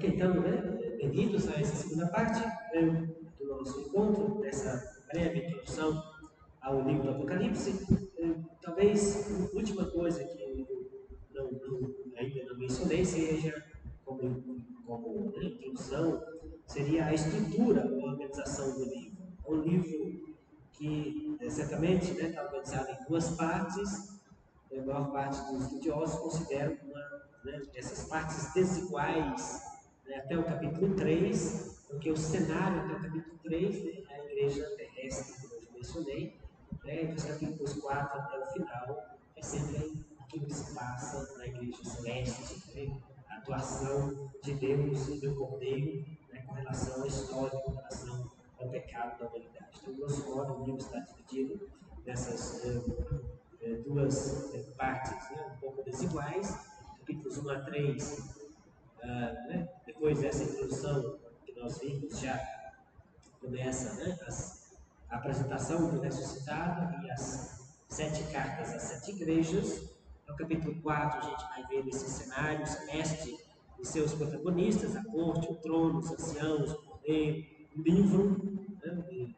Ok, então, bem-vindos a essa segunda parte do nosso encontro, dessa breve introdução ao livro do Apocalipse. Talvez a última coisa que ainda não mencionei seja, como introdução, seria a estrutura, a organização do livro. É um livro que, certamente, está organizado em duas partes. A maior parte dos estudiosos consideram essas partes desiguais, até o capítulo 3, porque o cenário até o capítulo 3, a igreja terrestre, como eu já mencionei, dos capítulos 4 até o final, é sempre aquilo que se passa na igreja celeste, a atuação de Deus e do Cordeiro, com relação à história, com relação ao pecado da humanidade. Então, grosso modo, o livro está dividido nessas duas partes, um pouco desiguais, capítulos 1 a 3, depois dessa introdução que nós vimos, já começa a apresentação do ressuscitado e as 7 cartas às 7 igrejas. No capítulo 4 a gente vai ver esse cenário celeste e seus protagonistas, a corte, o trono, os anciãos, o cordeiro, o livro, portanto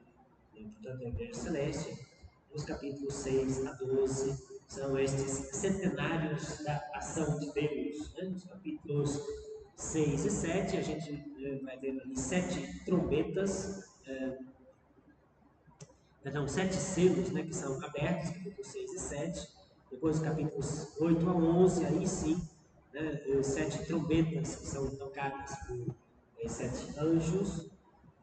a igreja celeste. Os capítulos 6 a 12 são estes centenários da ação de Deus. Nos capítulos 6 e 7 a gente vai ver ali 7 trombetas, 7 selos, que são abertos, capítulos 6 e 7. Depois, os capítulos 8 a 11, aí sim, 7 trombetas que são tocadas por 7 anjos.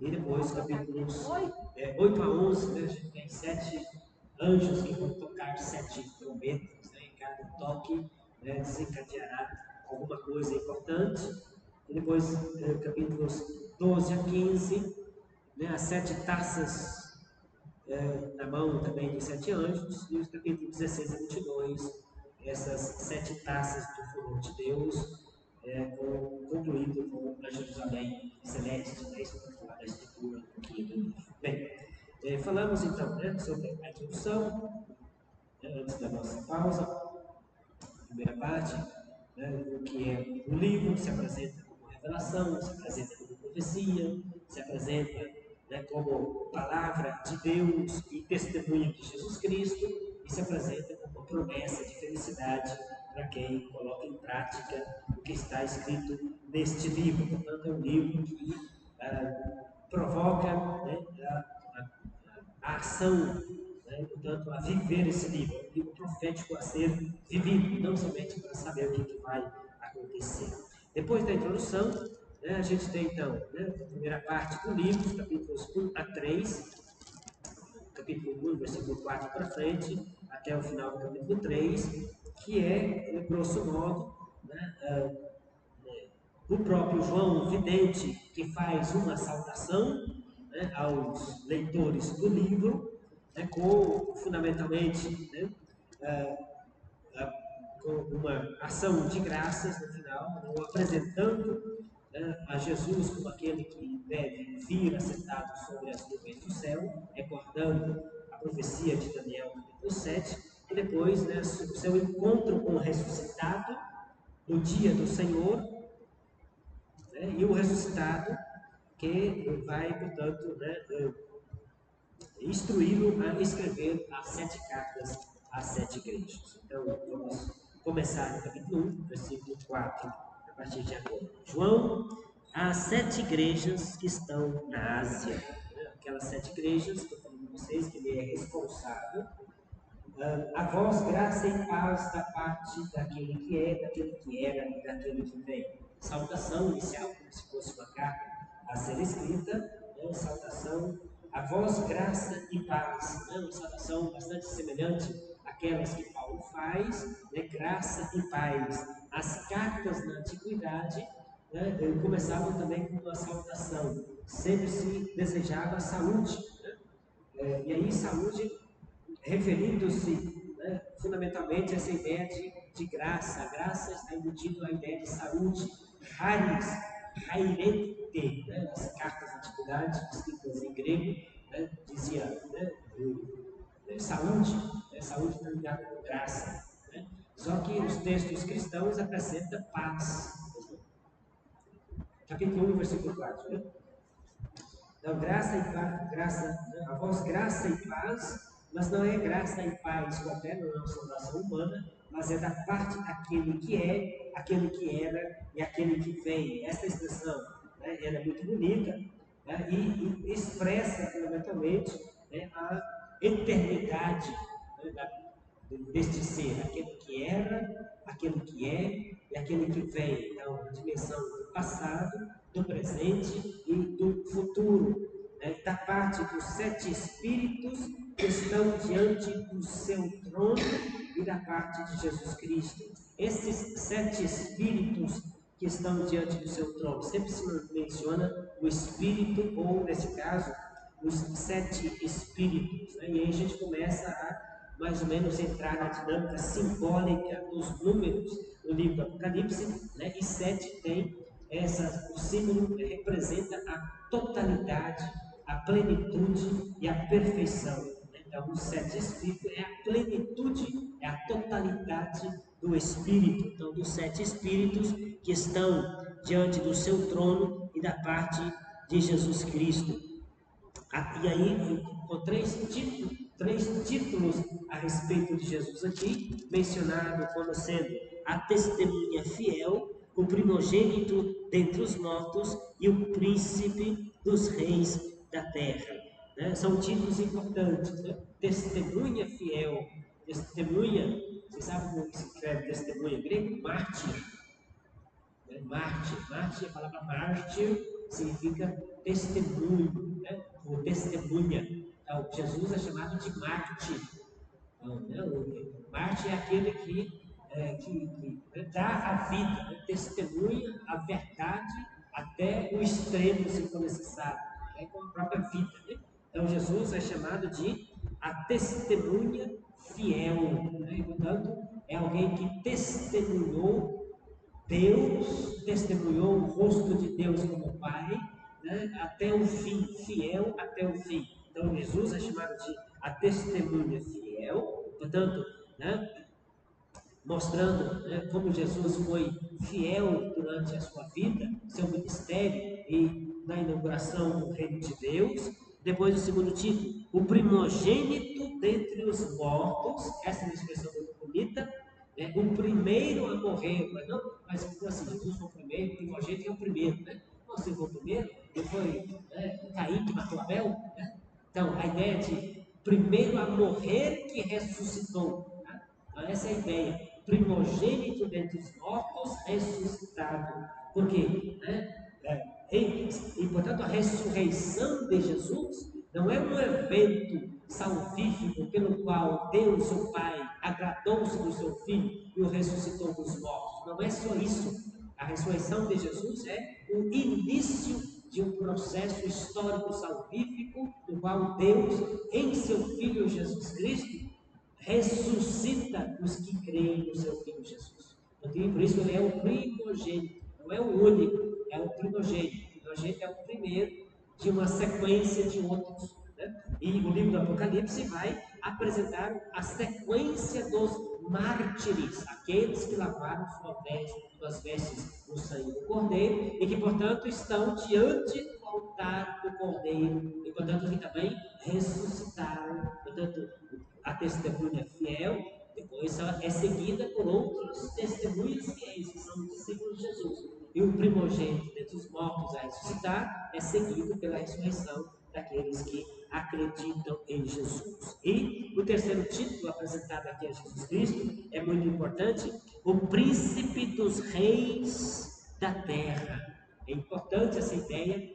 E depois, os capítulos 8 a 11, a gente tem 7 anjos que vão tocar 7 trombetas. Em cada toque desencadeará alguma coisa importante. E depois, capítulos 12 a 15, as 7 taças na mão também dos 7 anjos, e os capítulos 16 a 22, essas 7 taças do furor de Deus, concluído com a Jerusalém celeste, isso para falar da estrutura um pouquinho do livro. Bem, falamos então sobre a introdução, antes da nossa pausa, primeira parte, o que é o livro, se apresenta como revelação, se apresenta como profecia, se apresenta como palavra de Deus e testemunho de Jesus Cristo, e se apresenta como uma promessa de felicidade para quem coloca em prática o que está escrito neste livro. Portanto, é um livro que provoca a ação, portanto, a viver esse livro. É um livro profético a ser vivido, não somente para saber o que vai acontecer. Depois da introdução, a gente tem então a primeira parte do livro, os capítulos 1 a 3, capítulo 1, versículo 4 para frente, até o final do capítulo 3, que é, grosso modo, o próprio João, o vidente, que faz uma saudação aos leitores do livro, com, fundamentalmente, com uma ação de graças no final, apresentando a Jesus como aquele que deve vir assentado sobre as nuvens do céu, recordando a profecia de Daniel, capítulo 7, e depois o seu encontro com o ressuscitado no dia do Senhor, e o ressuscitado que vai, portanto, instruí-lo a escrever as 7 cartas às 7 igrejas. Então, vamos começar no capítulo 1, versículo 4, a partir de agora. João, às 7 igrejas que estão na Ásia. Aquelas 7 igrejas, estou falando para vocês que ele é responsável. A vós, graça e paz da parte daquele que é, daquele que era e daquele que vem. Saudação inicial, como se fosse uma carta a ser escrita, saudação a vós, graça e paz. Uma saudação bastante semelhante àquelas que Paulo faz, graça e paz. As cartas na antiguidade começavam também com uma saudação, sempre se desejava saúde. E aí, saúde referindo-se fundamentalmente a essa ideia de graça. A graça está embutida na ideia de saúde. Haris, hairete, nas cartas da antiguidade, escritas em grego, dizia saúde. Saúde está ligada com graça. Só que os textos cristãos apresentam paz. capítulo 1, versículo 4. Né? Então, a vós graça e paz, mas não é graça e paz qualquer, não é uma salvação humana, mas é da parte daquele que é, aquele que era e aquele que vem. Essa expressão, né, ela é muito bonita, né, e expressa fundamentalmente, né, a eternidade, né, deste ser, aquele que era, aquele que é e aquele que vem. Então, a dimensão do passado, do presente e do futuro, né? Da parte dos 7 espíritos que estão diante do seu trono e da parte de Jesus Cristo. Esses 7 espíritos que estão diante do seu trono, sempre se menciona o espírito, ou nesse caso, os 7 espíritos, né? E aí a gente começa a mais ou menos entrar na dinâmica simbólica dos números no livro do Apocalipse, né? E 7 tem o símbolo representa a totalidade, a plenitude e a perfeição. Então, os 7 espíritos é a plenitude, é a totalidade do Espírito. Então, dos 7 espíritos que estão diante do seu trono e da parte de Jesus Cristo. E aí, com 3 títulos a respeito de Jesus aqui, mencionado como sendo a testemunha fiel, o primogênito dentre os mortos e o príncipe dos reis da terra. Né? São títulos importantes. Né? Testemunha fiel, testemunha, você sabe como se escreve testemunha grego? Mártir. Né? Mártir, a palavra mártir significa testemunho, né? Ou testemunha. Então, Jesus é chamado de mártir. Então, né? O mártir é aquele que dá a vida, né? Testemunha a verdade até o extremo, se for necessário, né? Com a própria vida. Né? Então, Jesus é chamado de a testemunha fiel. Né? E, portanto, é alguém que testemunhou Deus, testemunhou o rosto de Deus como Pai, né, até o fim, fiel até o fim. Então, Jesus é chamado de a testemunha fiel, portanto, né, mostrando, né, como Jesus foi fiel durante a sua vida, seu ministério e na inauguração do reino de Deus. Depois, o segundo título, o primogênito dentre os mortos. Essa é uma expressão muito bonita. O primeiro a morrer, mas assim, Jesus foi o primeiro, o primogênito é o primeiro, né? Você foi o primeiro, ele foi, né, Caim que matou Abel, né? Então, a ideia de primeiro a morrer que ressuscitou, né? Então, essa é a ideia, primogênito dentre os mortos, ressuscitado. Por quê? Né? E, portanto, a ressurreição de Jesus não é um evento salvífico pelo qual Deus, o Pai, agradou-se do seu Filho e o ressuscitou dos mortos. Não é só isso. A ressurreição de Jesus é o início de um processo histórico salvífico no qual Deus, em seu Filho Jesus Cristo, ressuscita os que creem no seu Filho Jesus. Então, por isso ele é o primogênito, não é o único, é o primogênito. O primogênito é o primeiro de uma sequência de outros. Né? E o livro do Apocalipse vai apresentar a sequência dos mártires, aqueles que lavaram suas vestes no sangue do Cordeiro e que, portanto, estão diante do altar do Cordeiro e, portanto, que também ressuscitaram. Portanto, a testemunha fiel, depois ela é seguida por outros testemunhas fiéis, que são os discípulos de Jesus. E o primogênito dentre os mortos a ressuscitar é seguido pela ressurreição daqueles que acreditam em Jesus. E o terceiro título apresentado aqui a Jesus Cristo é muito importante: o príncipe dos reis da terra. É importante essa ideia,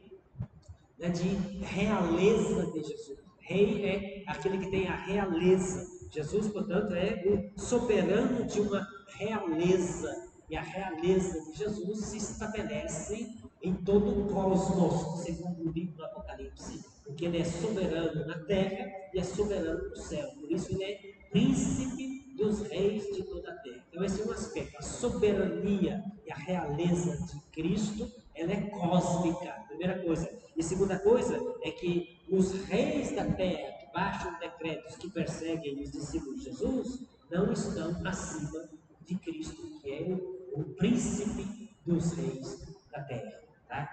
né, de realeza de Jesus. Rei é aquele que tem a realeza. Jesus, portanto, é o soberano de uma realeza. E a realeza de Jesus se estabelece em todo o cosmos, segundo o livro do Apocalipse, porque ele é soberano na terra e é soberano no céu. Por isso ele é príncipe dos reis de toda a terra. Então esse é um aspecto. A soberania e a realeza de Cristo, ela é cósmica, primeira coisa. E segunda coisa é que os reis da terra que baixam decretos que perseguem os discípulos de Jesus não estão acima de Cristo, que é o príncipe dos reis da terra. Tá?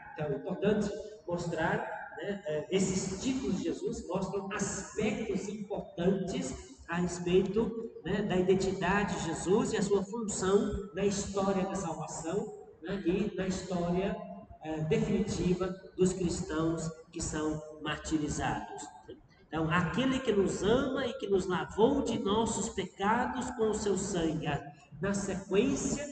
importante mostrar, né, esses títulos de Jesus mostram aspectos importantes a respeito, né, da identidade de Jesus e a sua função na história da salvação, né, e na história definitiva dos cristãos que são martirizados. Então, aquele que nos ama e que nos lavou de nossos pecados com o seu sangue. Na sequência,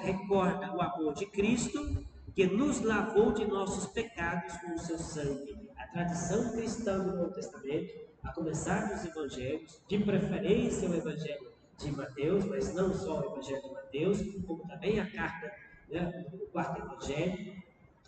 recorda o amor de Cristo, que nos lavou de nossos pecados com o seu sangue. A tradição cristã do Novo Testamento, a começar dos evangelhos, de preferência o evangelho de Mateus, mas não só o evangelho de Mateus, como também a carta, né, o quarto evangelho,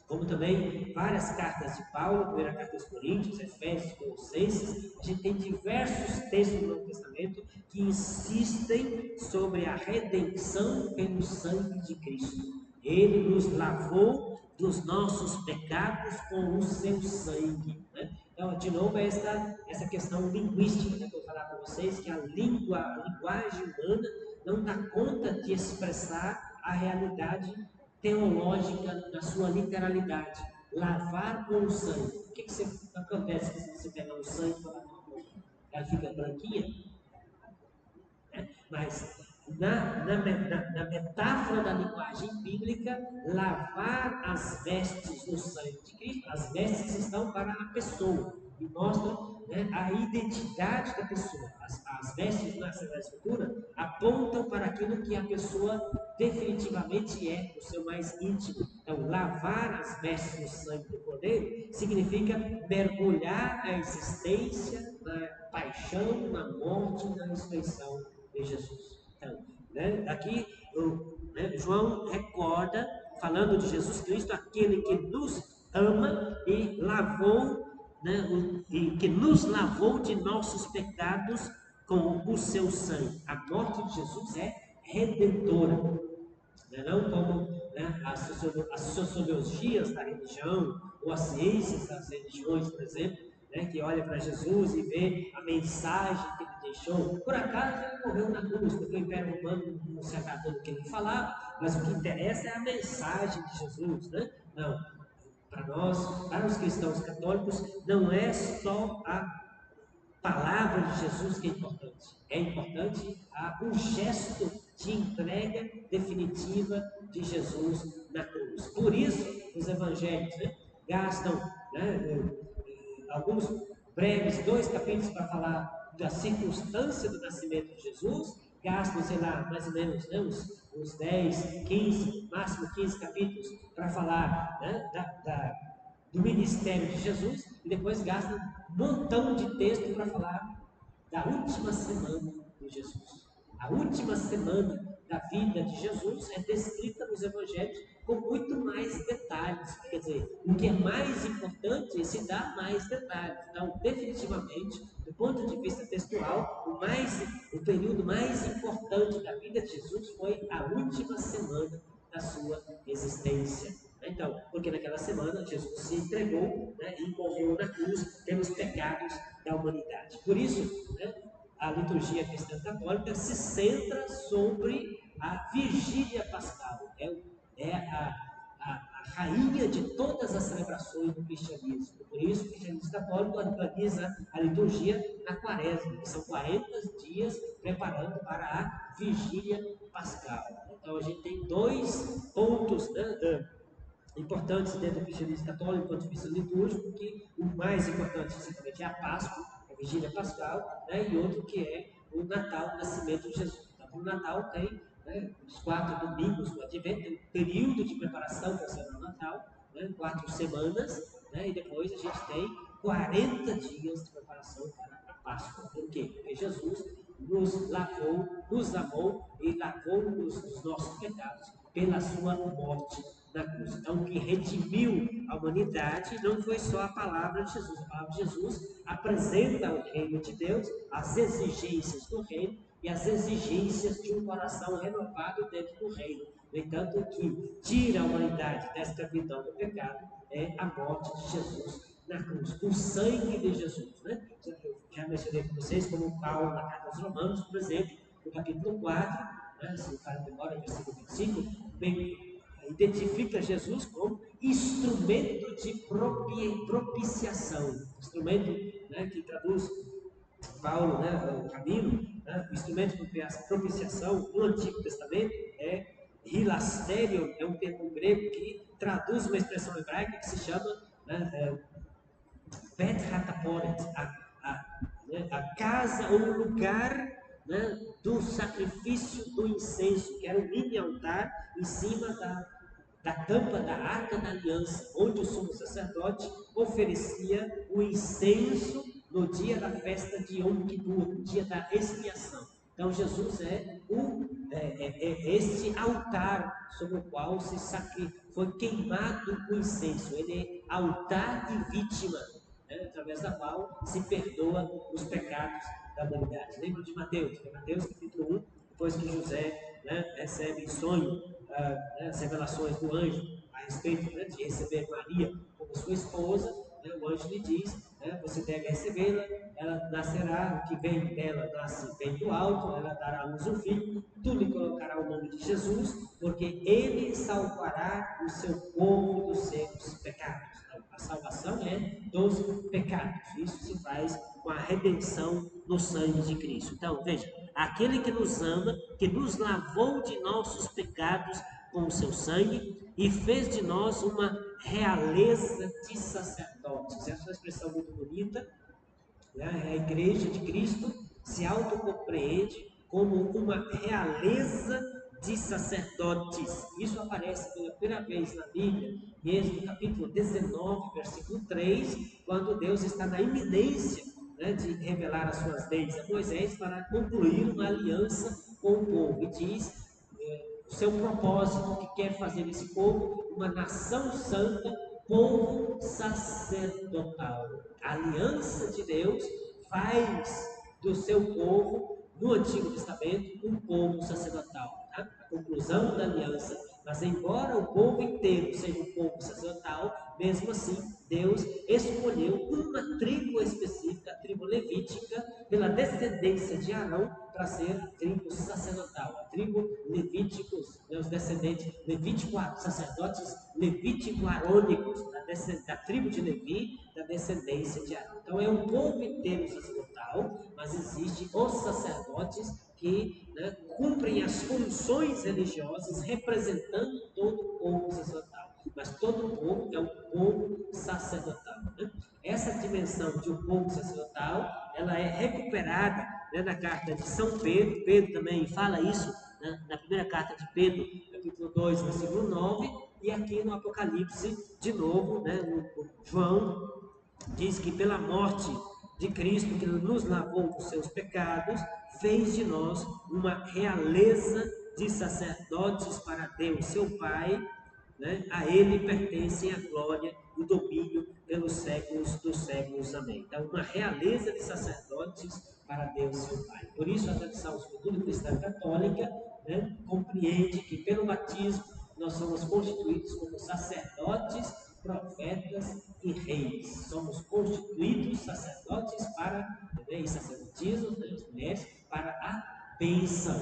como também várias cartas de Paulo, a primeira carta aos Coríntios, Efésios, Colossenses. A gente tem diversos textos do Novo Testamento que insistem sobre a redenção pelo sangue de Cristo. Ele nos lavou dos nossos pecados com o seu sangue, né? Então, de novo, essa questão linguística, né, que eu vou falar com vocês, que a linguagem humana não dá conta de expressar a realidade teológica na sua literalidade. Lavar com o sangue. O que acontece se você pegar o sangue e colocar na boca? Ela fica branquinha? Mas na metáfora da linguagem bíblica, lavar as vestes no sangue de Cristo, as vestes estão para a pessoa e mostram, né, a identidade da pessoa. As vestes na Sagrada Escritura apontam para aquilo que a pessoa definitivamente é, o seu mais íntimo. Então, lavar as vestes no sangue do Cordeiro significa mergulhar a existência na paixão, na morte e na ressurreição de Jesus. Então, né, aqui João recorda, falando de Jesus Cristo, aquele que nos ama e lavou, né, e que nos lavou de nossos pecados com o seu sangue. A morte de Jesus é redentora, né? Não como, né, as sociologias da religião ou as ciências das religiões, por exemplo, né, que olha para Jesus e vê a mensagem que ele deixou. Por acaso ele morreu na cruz, porque o Império Romano não se agradou do que ele falava, mas o que interessa é a mensagem de Jesus, né? Não, para nós, para os cristãos católicos, não é só a palavra de Jesus que é importante o gesto de entrega definitiva de Jesus na cruz. Por isso, os evangelhos, né, gastam, né, alguns breves 2 capítulos para falar da circunstância do nascimento de Jesus, gastam, sei lá, mais ou menos, né, uns 10, 15, máximo 15 capítulos para falar, né, do ministério de Jesus, e depois gastam um montão de texto para falar da última semana de Jesus. A última semana da vida de Jesus é descrita nos evangelhos com muito mais detalhes. Quer dizer, o que é mais importante se dá mais detalhes. Então, definitivamente, do ponto de vista textual, o período mais importante da vida de Jesus foi a última semana da sua existência. Então, porque naquela semana Jesus se entregou, né, e morreu na cruz pelos pecados da humanidade. Por isso, né, a liturgia cristã católica se centra sobre a vigília pascal. É a rainha de todas as celebrações do cristianismo. Por isso, o cristianismo católico organiza a liturgia na quaresma, que são 40 dias preparando para a vigília pascal. Então, a gente tem 2 pontos, né, importantes dentro do cristianismo católico, do ponto de vista litúrgico, que o mais importante simplesmente é a Páscoa, a vigília pascal, né, e outro que é o Natal, o nascimento de Jesus. Então, o Natal tem, né, os 4 domingos do Advento, tem um período de preparação para celebrar o Natal, né, 4 semanas, né, e depois a gente tem 40 dias de preparação para a Páscoa. Por quê? Porque Jesus nos lavou, nos amou e lavou-nos dos nossos pecados pela sua morte na cruz. Então, o que redimiu a humanidade não foi só a palavra de Jesus. A palavra de Jesus apresenta o reino de Deus, as exigências do reino e as exigências de um coração renovado dentro do reino. No entanto, o que tira a humanidade da escravidão do pecado é a morte de Jesus na cruz, o sangue de Jesus, né? Eu já mencionei com vocês, como Paulo na carta aos Romanos, por exemplo, no capítulo 4, né, se o cara demora, versículo 25, identifica Jesus como instrumento de propiciação. Instrumento, né, que traduz Paulo, né, o caminho, né, o instrumento de propiciação no Antigo Testamento é hilasterion, é um termo grego que traduz uma expressão hebraica que se chama, né, Bet Hataporet, a casa ou o lugar, né, do sacrifício do incenso, que era um mini altar em cima da tampa da Arca da Aliança, onde o sumo sacerdote oferecia o incenso no dia da festa de Yom Kippur, no dia da expiação. Então Jesus é este altar sobre o qual foi queimado o incenso. Ele é altar e vítima, né, através da qual se perdoa os pecados da humanidade. Lembra de Mateus? Mateus capítulo 1, depois que José, né, recebe em sonho as revelações do anjo a respeito, né, de receber Maria como sua esposa, né, o anjo lhe diz, né, você deve recebê-la, ela nascerá, o que vem dela nasce vem do alto, ela dará à luz um filho, tu lhe colocará o nome de Jesus, porque ele salvará o seu povo dos seus pecados. Então, a salvação é dos pecados. Isso se faz com a redenção no sangue de Cristo. Então, veja, aquele que nos ama, que nos lavou de nossos pecados com o seu sangue e fez de nós uma realeza de sacerdotes. Essa é uma expressão muito bonita, né? A igreja de Cristo se autocompreende como uma realeza de sacerdotes. Isso aparece pela primeira vez na Bíblia, mesmo no capítulo 19, versículo 3, quando Deus está na iminência, né, de revelar as suas leis a Moisés para concluir uma aliança com o povo. E diz o seu propósito, que quer fazer desse povo uma nação santa, povo sacerdotal. A aliança de Deus faz do seu povo, no Antigo Testamento, um povo sacerdotal. Tá? A conclusão da aliança. Mas embora o povo inteiro seja um povo sacerdotal, mesmo assim, Deus escolheu uma tribo específica, a tribo levítica, pela descendência de Arão, para ser a tribo sacerdotal. A tribo levíticos, né, os descendentes levítico-arônicos, sacerdotes levítico-arônicos, da tribo de Levi, da descendência de Arão. Então é um povo inteiro sacerdotal, mas existem os sacerdotes que, né, cumprem as funções religiosas representando todo o povo sacerdotal. Mas todo o povo é um povo sacerdotal. Né? Essa dimensão de um povo sacerdotal, ela é recuperada, né, na carta de São Pedro. Pedro também fala isso, né, na primeira carta de Pedro, capítulo 2, versículo 9, e aqui no Apocalipse, de novo, né, o João diz que pela morte de Cristo, que nos lavou dos seus pecados, fez de nós uma realeza de sacerdotes para Deus, seu Pai, né? A Ele pertencem a glória e o domínio pelos séculos dos séculos. Amém. Então, uma realeza de sacerdotes para Deus, seu Pai. Por isso, a tradição judaico-cristã católica, né, compreende que pelo batismo nós somos constituídos como sacerdotes, profetas e reis. Somos constituídos sacerdotes para, né, e sacerdotismo, né, as mulheres, para a bênção.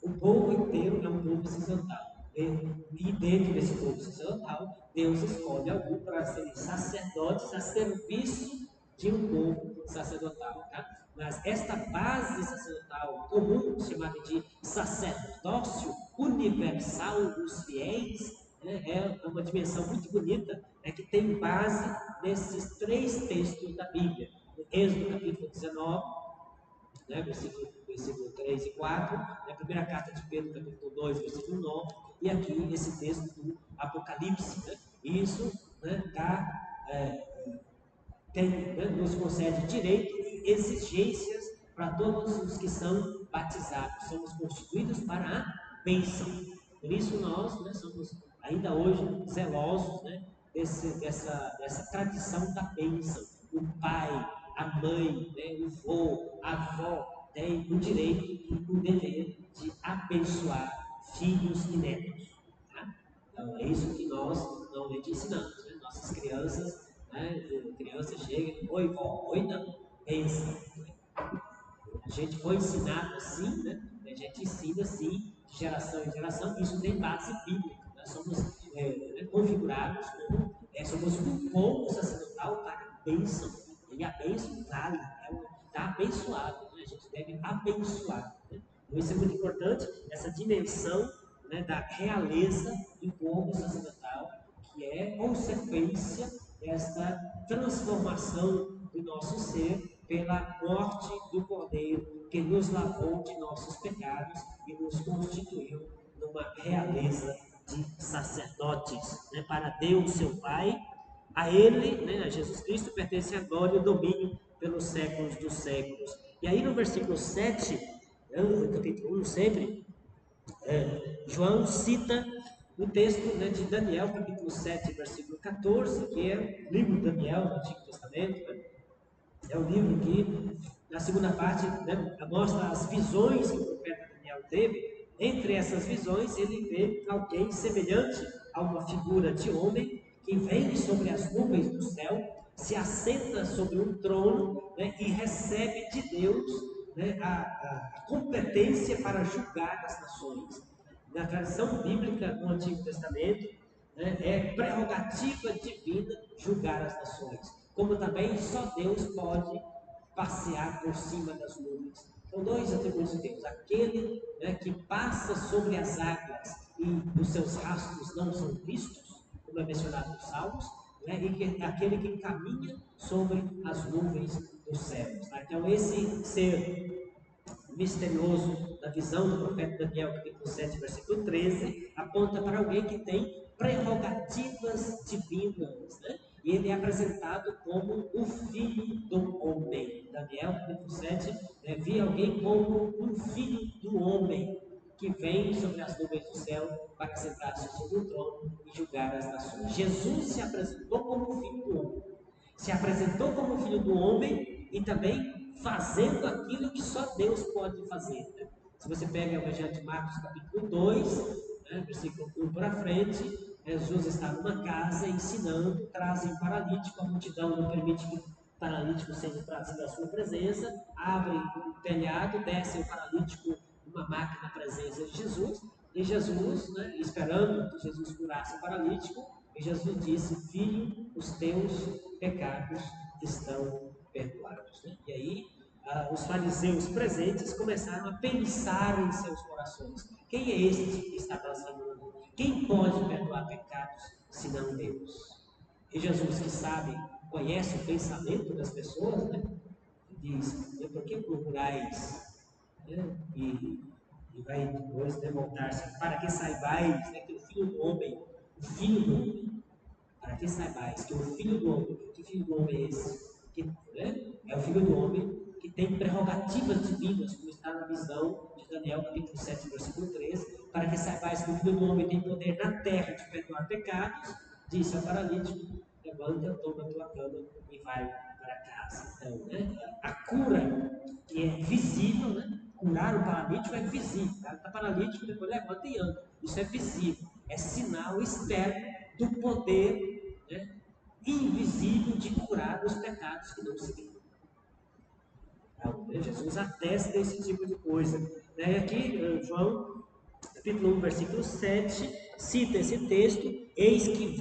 O povo inteiro é um povo sacerdotal. E dentro desse povo sacerdotal, Deus escolhe algum para serem sacerdotes a serviço de um povo sacerdotal. Tá? Mas esta base sacerdotal comum, chamada de sacerdócio universal dos fiéis, né, é uma dimensão muito bonita, né, que tem base nesses três textos da Bíblia. No Êxodo capítulo 19, né, versículo 3 e 4, né, a primeira carta de Pedro, capítulo 2, versículo 9, e aqui esse texto do Apocalipse. Né, isso, né, nos concede direito e exigências para todos os que são batizados. Somos constituídos para a bênção. Por isso nós, né, somos ainda hoje zelosos, né, dessa tradição da bênção. O pai, a mãe, né, o vô, a avó tem o direito e o dever de abençoar filhos e netos. Tá? Então é isso que nós normalmente ensinamos. Né? Nossas crianças, né, a criança chega, oi vó, oi não, benção. A gente foi ensinado assim, né? A gente ensina assim, de geração em geração, isso tem base bíblica. Nós somos configurados como somos um povo sacerdotal para a bênção. E a bênção vale, está abençoado, né? A gente deve abençoar. Né? Então isso é muito importante, essa dimensão, né, da realeza do povo sacerdotal, que é consequência desta transformação do nosso ser pela morte do Cordeiro, que nos lavou de nossos pecados e nos constituiu numa realeza de sacerdotes, né, para Deus, seu Pai. A Ele, né, a Jesus Cristo, pertence a glória e o domínio pelos séculos dos séculos. E aí no versículo 7, no capítulo 1 sempre, João cita o texto, né, de Daniel, capítulo 7, versículo 14, que é o livro de Daniel do Antigo Testamento. Né? É um livro que, na segunda parte, né, mostra as visões que o profeta Daniel teve. Entre essas visões, ele vê alguém semelhante a uma figura de homem que vem sobre as nuvens do céu, se assenta sobre um trono, né, e recebe de Deus, né, a competência para julgar as nações. Na tradição bíblica do Antigo Testamento, né, é prerrogativa divina julgar as nações, como também só Deus pode passear por cima das nuvens. São dois atributos de Deus: aquele, né, que passa sobre as águas e os seus rastros não são vistos, como é mencionado nos Salmos, né, e aquele que caminha sobre as nuvens dos céus. Tá? Então, esse ser misterioso da visão do profeta Daniel, capítulo 7, versículo 13, aponta para alguém que tem prerrogativas divinas, né? E ele é apresentado como o filho do homem. Daniel, capítulo 7, via alguém como um filho do homem, que vem sobre as nuvens do céu para sentar-se sobre o trono e julgar as nações. Jesus se apresentou como o filho do homem. Se apresentou como filho do homem e também fazendo aquilo que só Deus pode fazer. Né? Se você pega o Evangelho de Marcos, capítulo 2, né, versículo 1 para frente, Jesus está numa casa ensinando, trazem um paralítico, a multidão não permite que o paralítico seja trazido à sua presença, abre o telhado, desce o paralítico numa maca na presença de Jesus, e Jesus, né, esperando que Jesus curasse o paralítico, e Jesus disse: filho, os teus pecados estão perdoados. Né? E aí, os fariseus presentes começaram a pensar em seus corações: quem é este que está blasfemando? Quem pode perdoar pecados senão Deus? E Jesus, que sabe, conhece o pensamento das pessoas, né? Diz: por que procurais? Né? E vai depois demonstrar-se: para que saibais, né, que o filho do homem, para que saibais que o filho do homem, que filho do homem é esse? Que, né, é o filho do homem que tem prerrogativas divinas, como está na visão de Daniel, capítulo 7, versículo 13, para que saibais que o filho do homem tem poder na terra de perdoar pecados, disse ao paralítico: levanta, toma a tua cama e vai para casa. Então, né, a cura que é visível, né? Curar o paralítico é visível. O cara está paralítico, depois levanta e anda. Isso é visível. É sinal externo do poder, né, invisível de curar os pecados que não se veem. Então, né, Jesus atesta esse tipo de coisa. Né? Aqui, João, capítulo 1, versículo 7, cita esse texto: eis que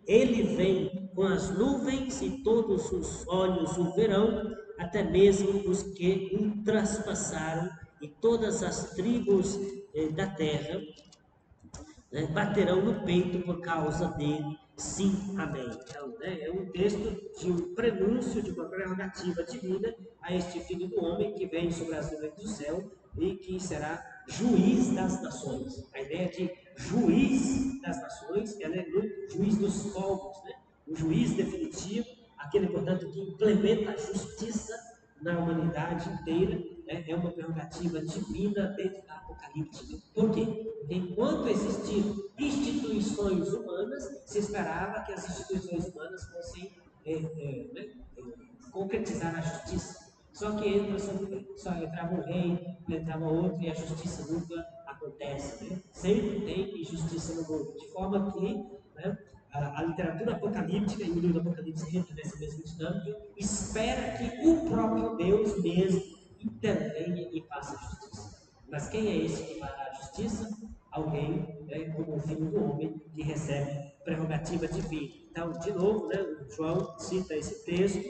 ele vem com as nuvens e todos os olhos o verão, até mesmo os que o traspassaram, e todas as tribos da terra, né, baterão no peito por causa dele. Sim, amém. Então, né, é um texto de um prenúncio de uma prerrogativa divina a este filho do homem que vem sobre as nuvens do céu e que será juiz das nações. A ideia de juiz das nações, ela é o juiz dos povos, né? O juiz definitivo, aquele, portanto, que implementa a justiça na humanidade inteira, né? É uma prerrogativa divina dentro da Apocalipse. Por quê? Porque enquanto existiam instituições humanas, se esperava que as instituições humanas fossem concretizar a justiça. Só que só entrava um rei, entrava outro e a justiça nunca acontece. Né? Sempre tem injustiça no mundo. De forma que, né, a literatura apocalíptica, e o livro do Apocalipse entra nessa mesma dinâmica, espera que o próprio Deus mesmo intervenha e faça justiça. Mas quem é esse que fará a justiça? Alguém como o Filho do Homem, que recebe prerrogativa divina. Então, de novo, João cita esse texto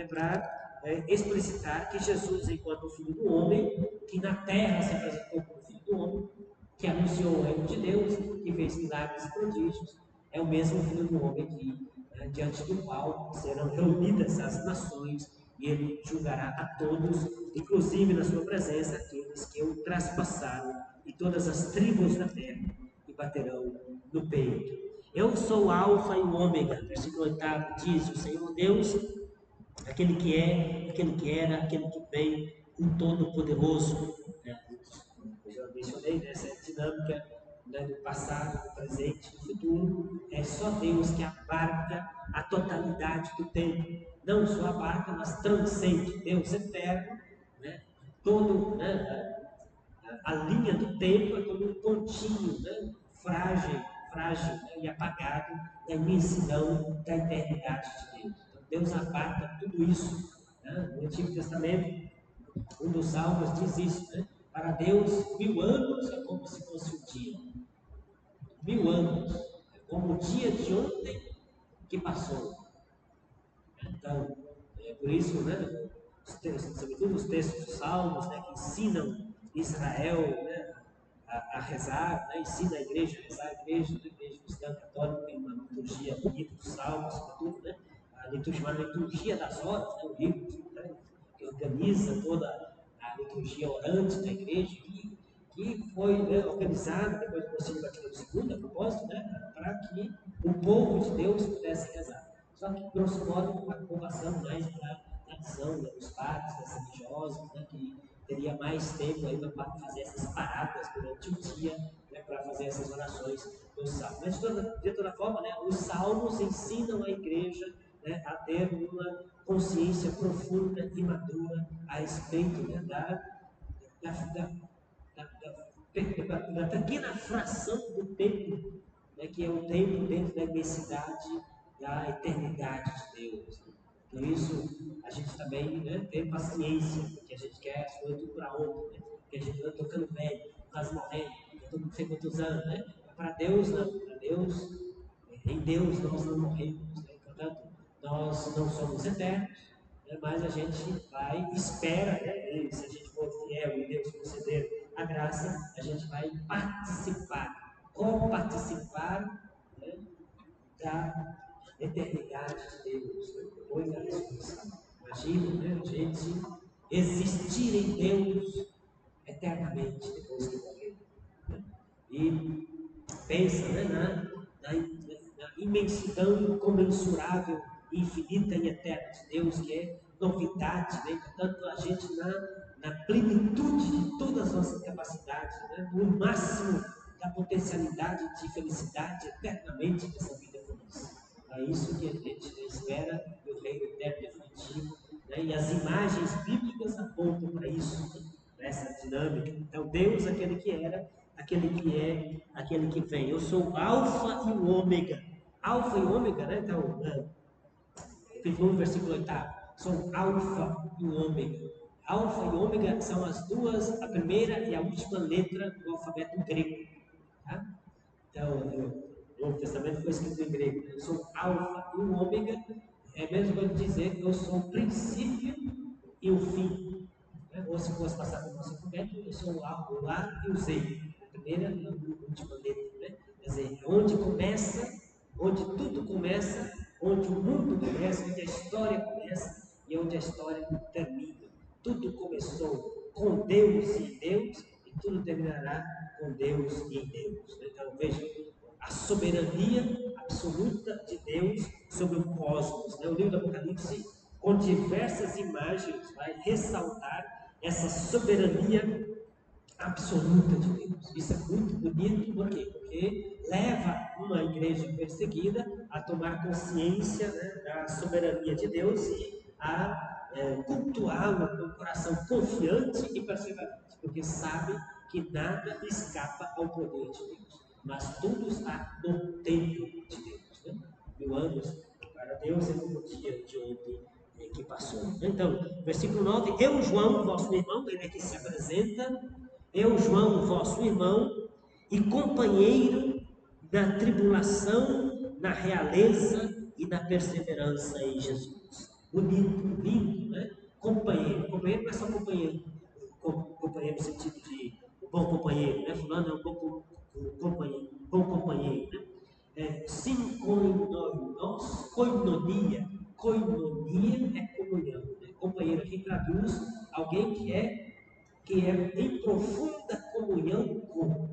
para explicitar que Jesus, enquanto o Filho do Homem, que na terra se apresentou como Filho do Homem, que anunciou o reino de Deus, que fez milagres e prodígios, é o mesmo Filho do Homem que, diante do qual serão reunidas as nações, e ele julgará a todos, inclusive na sua presença, aqueles que o traspassaram, e todas as tribos da terra que baterão no peito. Eu sou o Alfa e o Ômega, versículo 8 diz o Senhor Deus, aquele que é, aquele que era, aquele que vem, o Todo-Poderoso. Eu já mencionei essa dinâmica do passado, do presente e do futuro. É só Deus que abarca a totalidade do tempo. Não só abarca, mas transcende. Deus eterno, todo, a linha do tempo é como um pontinho frágil e apagado da imensidão da eternidade de Deus. Então, Deus abarca tudo isso. No Antigo Testamento, um dos salmos diz isso, para Deus 1000 anos é como se fosse um dia. 1000 anos é como o dia de ontem que passou. Então, é por isso, sobretudo os textos dos salmos, que ensinam Israel a rezar, ensina a igreja a rezar. A igreja cristã católica tem uma liturgia bonita dos salmos, sobretudo, a liturgia, uma liturgia das horas, o livro que organiza toda a liturgia orante da igreja, que foi organizado depois do Concílio Vaticano II, a propósito, para que o povo de Deus pudesse rezar. Só que, grosso modo, uma convocação mais para a tradição dos padres, das religiosas, que teria mais tempo aí para fazer essas paradas durante o dia, para fazer essas orações dos salmos. Mas, de toda forma, os salmos ensinam a igreja a ter uma consciência profunda e madura a respeito da pequena fração do tempo, que é o tempo dentro da imensidade da eternidade de Deus. Por isso, a gente também tem paciência, porque a gente quer as coisas tudo para ontem, porque a gente está tocando velho, quase morrendo, eu não sei quantos anos, Para Deus, não. Para Deus, em Deus nós não morremos, portanto, nós não somos eternos, mas a gente vai, espera, e se a gente for fiel e Deus conceder a graça, a gente vai participar, coparticipar da eternidade de Deus, depois da ressurreição. Imagina, a gente existir em Deus eternamente depois que morrer. E pensa na imensidão incomensurável, infinita e eterna de Deus, que é novidade, portanto, a gente na plenitude de todas as nossas capacidades, no máximo da potencialidade de felicidade eternamente dessa vida feliz. É isso que a gente espera do reino eterno definitivo, e as imagens bíblicas apontam para isso, para essa dinâmica. Então, Deus, aquele que era, aquele que é, aquele que vem. Eu sou o Alfa e o Ômega. Alfa e Ômega, Então, capítulo 1, versículo 8. Sou Alfa e o Ômega. Alfa e Ômega são as duas, a primeira e a última letra do alfabeto grego. Tá? Então, o Novo Testamento foi escrito em grego. Eu sou Alfa e o Ômega. É mesmo quando dizer que eu sou o princípio e o fim. Ou se fosse passar para o nosso alfabeto, eu sou o A e o Z. A primeira e a última letra. Quer dizer, onde começa, onde tudo começa, onde o mundo começa, onde a história começa e onde a história termina. Tudo começou com Deus e em Deus, e tudo terminará com Deus e em Deus. Então, veja a soberania absoluta de Deus sobre o cosmos. O livro do Apocalipse, com diversas imagens, vai ressaltar essa soberania absoluta de Deus. Isso é muito bonito, por quê? Porque leva uma igreja perseguida a tomar consciência da soberania de Deus e a cultuá-lo com um coração confiante e perseverante, porque sabe que nada escapa ao poder de Deus, mas tudo está no tempo de Deus. 1000 anos para Deus é como o dia de ontem que passou. Então, versículo 9: Eu, João, vosso irmão, ele é que se apresenta. Eu, João, vosso irmão, e companheiro na tribulação, na realeza e na perseverança em Jesus. Bonito, lindo, né? Companheiro. Companheiro não é só companheiro. Companheiro no sentido de bom companheiro, né? Fulano é um bom companheiro, né? Sinkoinos, koinonia. Koinonia é comunhão, né? Companheiro aqui traduz alguém que é em profunda comunhão com.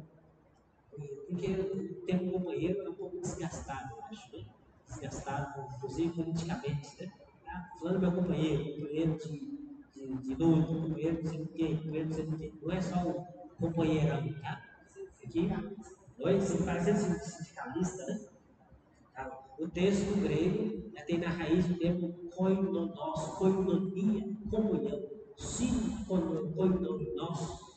Porque o termo companheiro é um pouco desgastado, eu acho, né? Desgastado, inclusive politicamente, né? Ah, fulano é meu companheiro de luta, companheiro de quem, companheiro de quem. Não é só o companheirão, tá? Aqui, você parece sindicalista, né? Tá? O texto grego tem na raiz o termo koinonos, koinonia, comunhão, koinonos,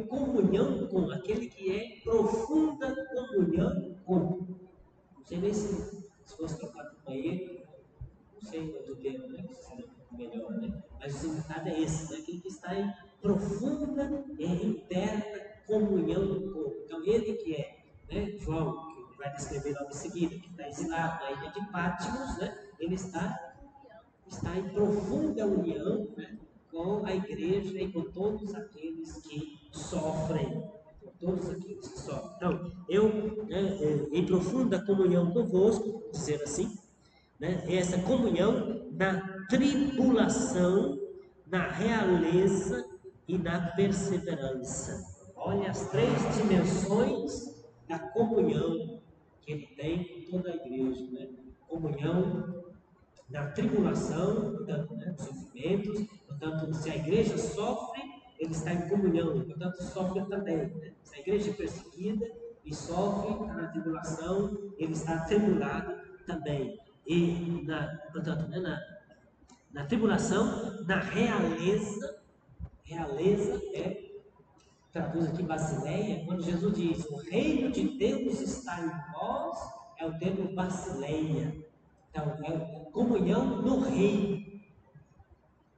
comunhão com, aquele que é profunda comunhão com. Não sei nem se fosse trocar companheiro, não sei outro termo, né? Que seria melhor, né? Mas o significado é esse, né? Aquele que está em profunda e interna comunhão com. Então, ele que é, né? João, que vai descrever logo em seguida, que está exilado na ilha de Patmos, né? Ele está em profunda união, né? Com a igreja e com todos aqueles que sofrem. Todos aqueles que sofrem. Então, eu, em profunda comunhão convosco, vamos dizer assim, né? Essa comunhão na tribulação, na realeza e na perseverança. Olha as três dimensões da comunhão que ele tem com toda a igreja, né? Comunhão na tribulação, portanto, né, nos sofrimentos, portanto, se a igreja sofre, ele está em comunhão, portanto, sofre também. Né? Se a igreja é perseguida e sofre, está na tribulação, ele está atribulado também. E, portanto, né, na tribulação, na realeza traduz aqui basileia, quando Jesus diz, o reino de Deus está em vós, é o termo basileia. Então, é comunhão no reino.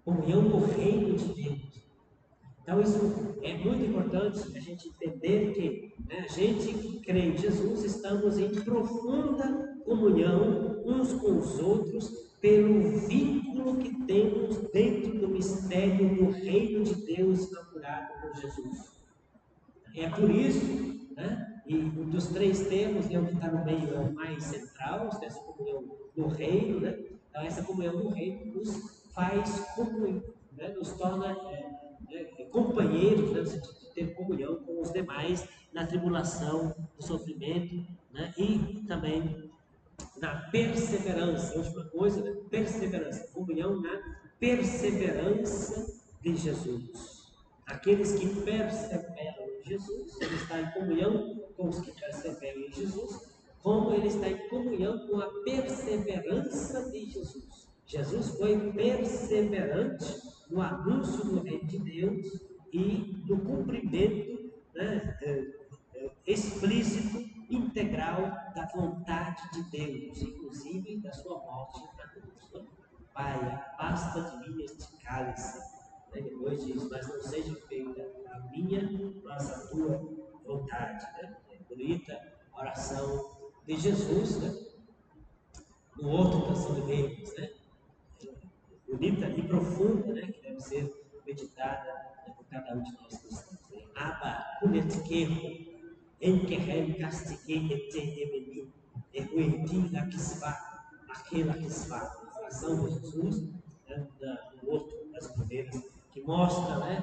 Comunhão no reino de Deus. Então, isso é muito importante a gente entender que, né, a gente que crê em Jesus, estamos em profunda comunhão uns com os outros pelo vínculo que temos dentro do mistério do reino de Deus inaugurado por Jesus. É por isso, né? E dos três termos, o que está no meio é o mais central, essa comunhão do reino, né? Então, essa comunhão do reino nos faz comunhão, né? Nos torna companheiros, né? No sentido de ter comunhão com os demais na tribulação, no sofrimento, né? E também na perseverança. A última coisa, né? Perseverança, comunhão na perseverança de Jesus. Aqueles que perseveram em Jesus, ele está em comunhão com os que perseveram em Jesus, como ele está em comunhão com a perseverança de Jesus. Jesus foi perseverante no anúncio do reino de Deus e no cumprimento, né, explícito, integral da vontade de Deus, inclusive da sua morte na cruz. Né? Pai, afasta de mim este cálice. Depois diz, mas não seja feita a minha, mas a tua vontade. Né? É bonita a oração de Jesus, né? No outro Canção de Reis, né? Bonita e profunda, né? Que deve ser meditada, né, por cada um de nós cristãos. Abba, kunetkeho, enkerem kastike ete emeni, ehuedi lakisva, aquela kisva. A oração de Jesus, né, no outro das primeiras, que mostra, né,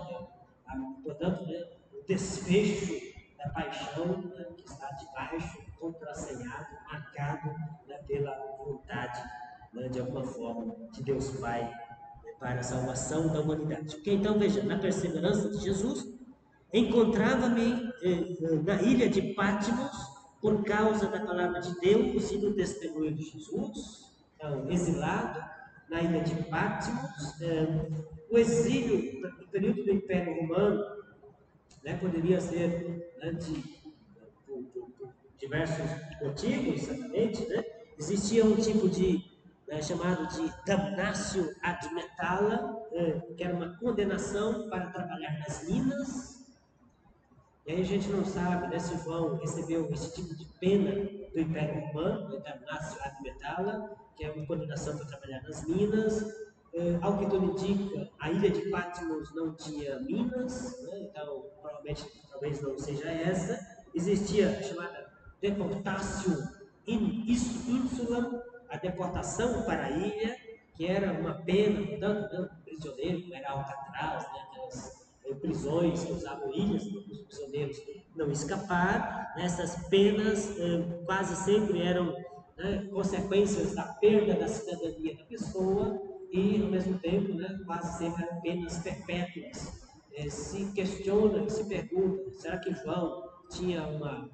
portanto, né, o desfecho da paixão, né, que está debaixo, contracenhado, marcado, né, pela vontade, né, de alguma forma, de Deus Pai, né, para a salvação da humanidade. Okay? Então, veja, na perseverança de Jesus, encontrava-me na ilha de Patmos por causa da palavra de Deus e do testemunho de Jesus, então, exilado na ilha de Patmos. O exílio no período do Império Romano, né, poderia ser, né, por diversos motivos, certamente, né? Existia um tipo de, né, chamado de damnatio ad metalla, que era uma condenação para trabalhar nas minas, E aí a gente não sabe, né, se João recebeu esse tipo de pena do Império Romano, né, damnatio ad metallam, que é uma condenação para trabalhar nas minas. Ao que tudo indica, a ilha de Patmos não tinha minas, né, então provavelmente talvez não seja essa. Existia a chamada deportatio in insulam, a deportação para a ilha, que era uma pena, portanto, né, um prisioneiro, como era Alcatraz, né, aquelas prisões que usavam ilhas para os prisioneiros não escapar. Essas penas quase sempre eram, né, consequências da perda da cidadania da pessoa e, ao mesmo tempo, né, quase sempre eram penas perpétuas. Se questiona e se pergunta, será que João tinha uma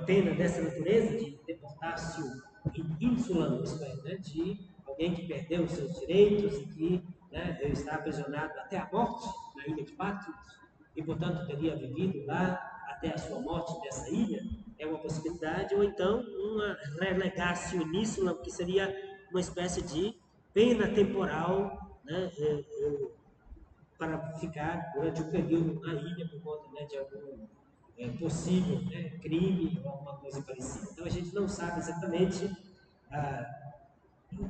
pena dessa natureza, de deportácio insulam, isso é, né, de alguém que perdeu os seus direitos e que, né, está aprisionado até a morte na ilha de Patmos e, portanto, teria vivido lá até a sua morte nessa ilha? É uma possibilidade. Ou então uma relegatio insulam, que seria uma espécie de pena temporal, né, para ficar durante um período na ilha por conta, né, de algum possível, né, crime ou alguma coisa parecida. Então a gente não sabe exatamente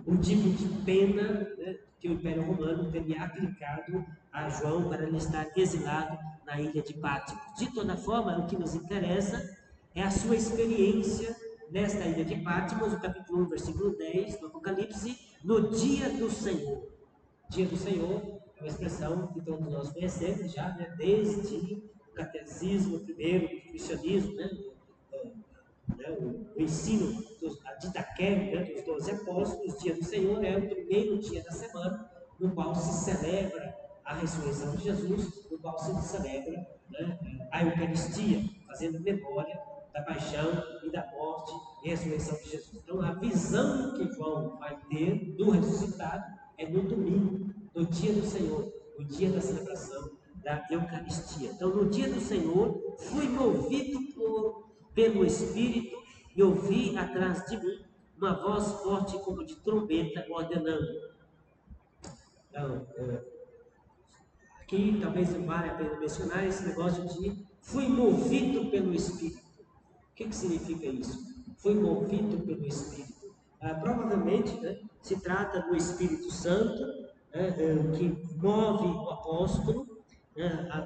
o tipo de pena, né, que o Império Romano teria aplicado a João para ele estar exilado na ilha de Patmos. De toda forma, o que nos interessa é a sua experiência nesta ilha de Patmos, o capítulo 1, versículo 10 do Apocalipse, no dia do Senhor. Dia do Senhor é uma expressão que todos nós conhecemos já, né, desde o catecismo primeiro do cristianismo, né, o ensino a didaqué, né, dos 12 apóstolos. O dia do Senhor é o primeiro dia da semana, no qual se celebra a ressurreição de Jesus, no qual se celebra, né, a Eucaristia, fazendo memória da paixão e da morte e ressurreição de Jesus. Então, a visão que João vai ter do ressuscitado é no domingo, no dia do Senhor, no dia da celebração da Eucaristia. Então, no dia do Senhor, fui movido pelo Espírito e ouvi atrás de mim uma voz forte como de trombeta ordenando. Então, aqui talvez valha a pena mencionar esse negócio de fui movido pelo Espírito. O que significa isso? Fui movido pelo Espírito. Provavelmente, né, se trata do Espírito Santo, que move o apóstolo.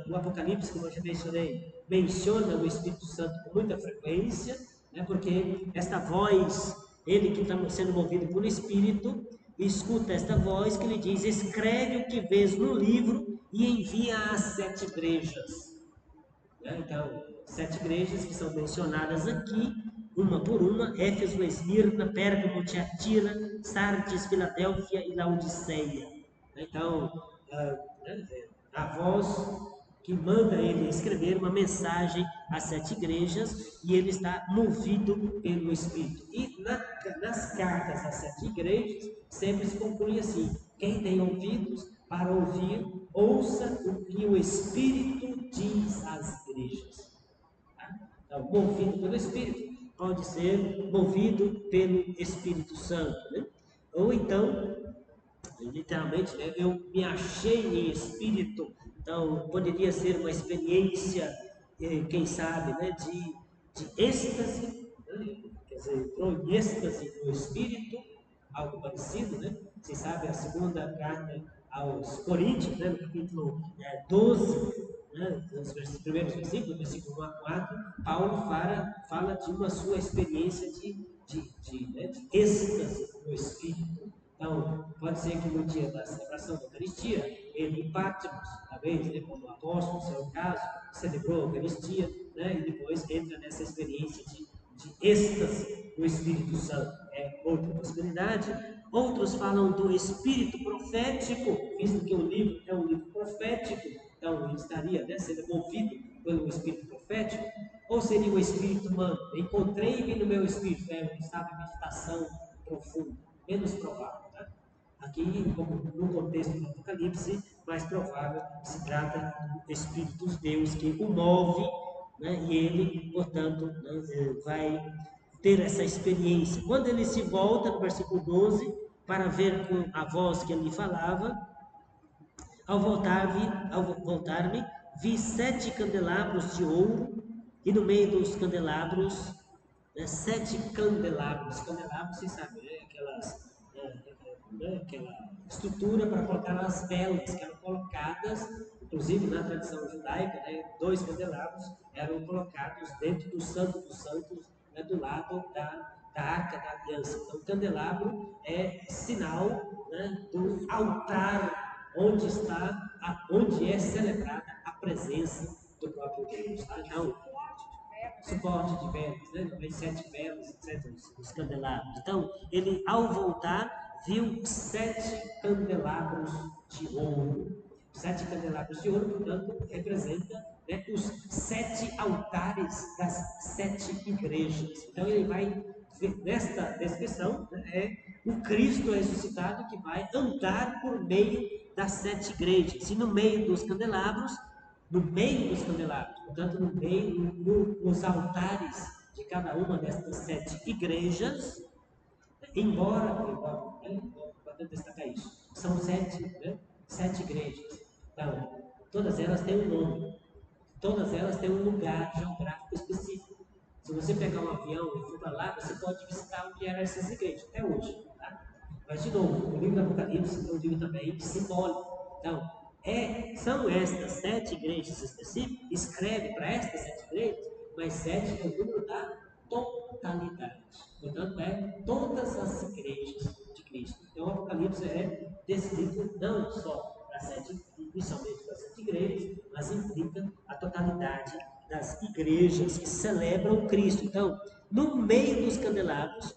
O Apocalipse, como eu já mencionei, menciona o Espírito Santo com muita frequência, né, porque esta voz, ele que está sendo movido por Espírito, escuta esta voz que lhe diz: escreve o que vês no livro e envia às 7 igrejas. Então, 7 igrejas que são mencionadas aqui, uma por uma: Éfeso, Esmirna, Pérgamo, Tiatira, Sardes, Filadélfia e Laodiceia. Então, a voz que manda ele escrever uma mensagem às 7 igrejas, e ele está movido pelo Espírito. E nas cartas às 7 igrejas, sempre se conclui assim: quem tem ouvidos para ouvir, ouça o que o Espírito diz às igrejas. Então, movido pelo Espírito pode ser movido pelo Espírito Santo, né? Ou então, literalmente, né, eu me achei em espírito. Então, poderia ser uma experiência, quem sabe, né, de êxtase, né? Quer dizer, entrou em êxtase no espírito, algo parecido, né? Vocês sabem, a segunda carta aos Coríntios, né, no capítulo 12, né, nos primeiros versículos, versículo 1 a 4, Paulo fala de uma sua experiência de êxtase no espírito. Então, pode ser que no dia da celebração da Eucaristia, ele em Patmos, talvez, né, como apóstolo, se é o caso, celebrou a Eucaristia, né, e depois entra nessa experiência de êxtase do Espírito Santo. É outra possibilidade. Outros falam do Espírito profético, visto que o livro é um livro profético, então ele estaria, né, sendo movido pelo Espírito profético. Ou seria o Espírito humano? Encontrei-me no meu Espírito, um estado de meditação profunda, menos provável. Tá? Aqui, como no contexto do Apocalipse, mais provável se trata do Espírito de Deus que o move, né, e ele, portanto, né, vai ter essa experiência. Quando ele se volta, no versículo 12, para ver com a voz que ele falava, ao voltar-me, vi 7 candelabros de ouro, e no meio dos candelabros, 7 candelabros. Candelabros, vocês sabem, né? Aquela estrutura para colocar as velas que eram colocadas, inclusive na tradição judaica, né? 2 candelabros eram colocados dentro do Santo dos Santos, né? Do lado da Arca da Aliança. Então, o candelabro é sinal, né? Do altar onde é celebrada a presença do próprio Deus. Tá? Então, suporte de velas, né? Também 7 velas, etc. Os candelabros. Então, ele, ao voltar, viu 7 candelabros de ouro. 7 candelabros de ouro, portanto, representa, né, os 7 altares das 7 igrejas. Então, ele vai ver nesta descrição, né, é o Cristo ressuscitado que vai andar por meio das 7 igrejas. E no meio dos candelabros, portanto, no meio, nos altares de cada uma destas 7 igrejas, embora é importante destacar isso, são 7, né? 7 igrejas. Então, todas elas têm um nome, todas elas têm um lugar geográfico específico. Se você pegar um avião e for para lá, você pode visitar onde eram essas igrejas, até hoje. Tá? Mas, de novo, o livro do Apocalipse é um livro também simbólico. Então, são estas 7 igrejas específicas, escreve para estas 7 igrejas, mas 7 é o número da totalidade. Portanto, é todas as igrejas de Cristo. Então, o Apocalipse é descrito não só para 7, inicialmente para 7 igrejas, mas implica a totalidade das igrejas que celebram Cristo. Então, no meio dos candelabros,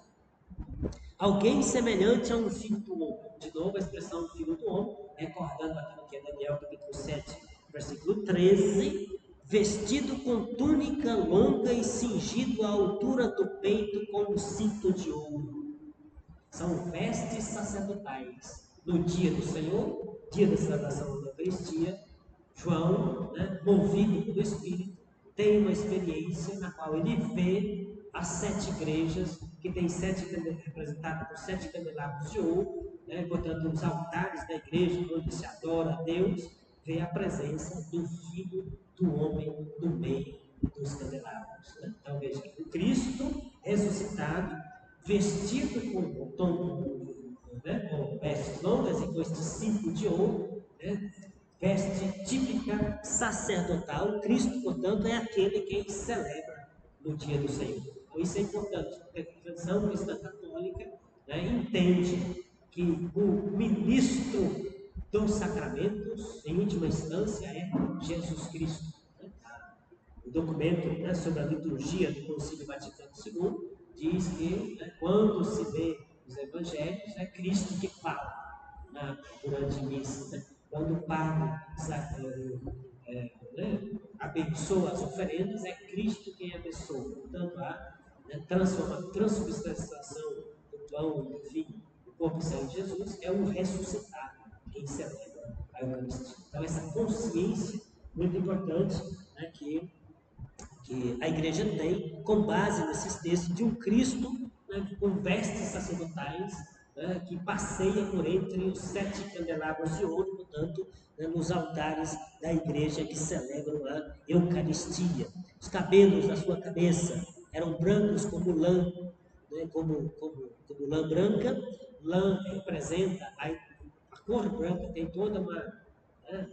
alguém semelhante a um filho do homem. De novo, a expressão filho do homem, recordando aquilo que é Daniel capítulo 7, versículo 13, vestido com túnica longa e cingido à altura do peito com um cinto de ouro. São vestes sacerdotais. No dia do Senhor, dia da celebração da Eucaristia, João, né, movido pelo Espírito, tem uma experiência na qual ele vê as 7 igrejas, que tem 7 representadas por 7 candelabros de ouro, né, portanto, os altares da igreja, onde se adora a Deus, vê a presença do Filho do Homem no meio dos candelabros. Né? Então, veja, o Cristo ressuscitado, vestido com vestes longas e com este cinto de ouro, né? Veste típica sacerdotal. Cristo, portanto, é aquele quem celebra no dia do Senhor. Então, isso é importante, porque a tradição cristã católica, né, entende que o ministro dos sacramentos, em última instância, é Jesus Cristo. Né? O documento, né, sobre a liturgia do Concílio Vaticano II diz que, né, quando se lê os evangelhos, é Cristo que fala, né, durante a missa. Né? Quando o padre abençoa as oferendas, é Cristo quem abençoa. Portanto, a, né, transubstanciação do pão, enfim, do corpo e sangue de Jesus é o ressuscitado quem celebra a Eucaristia. Então, essa consciência muito importante, né, que a igreja tem, com base nesses textos, de um Cristo, né, com vestes sacerdotais, né, que passeia por entre os 7 candelabros de ouro, portanto, né, nos altares da igreja que celebram a Eucaristia. Os cabelos da sua cabeça eram brancos como lã, né, como lã branca. Lã representa a cor branca, tem toda uma. Né,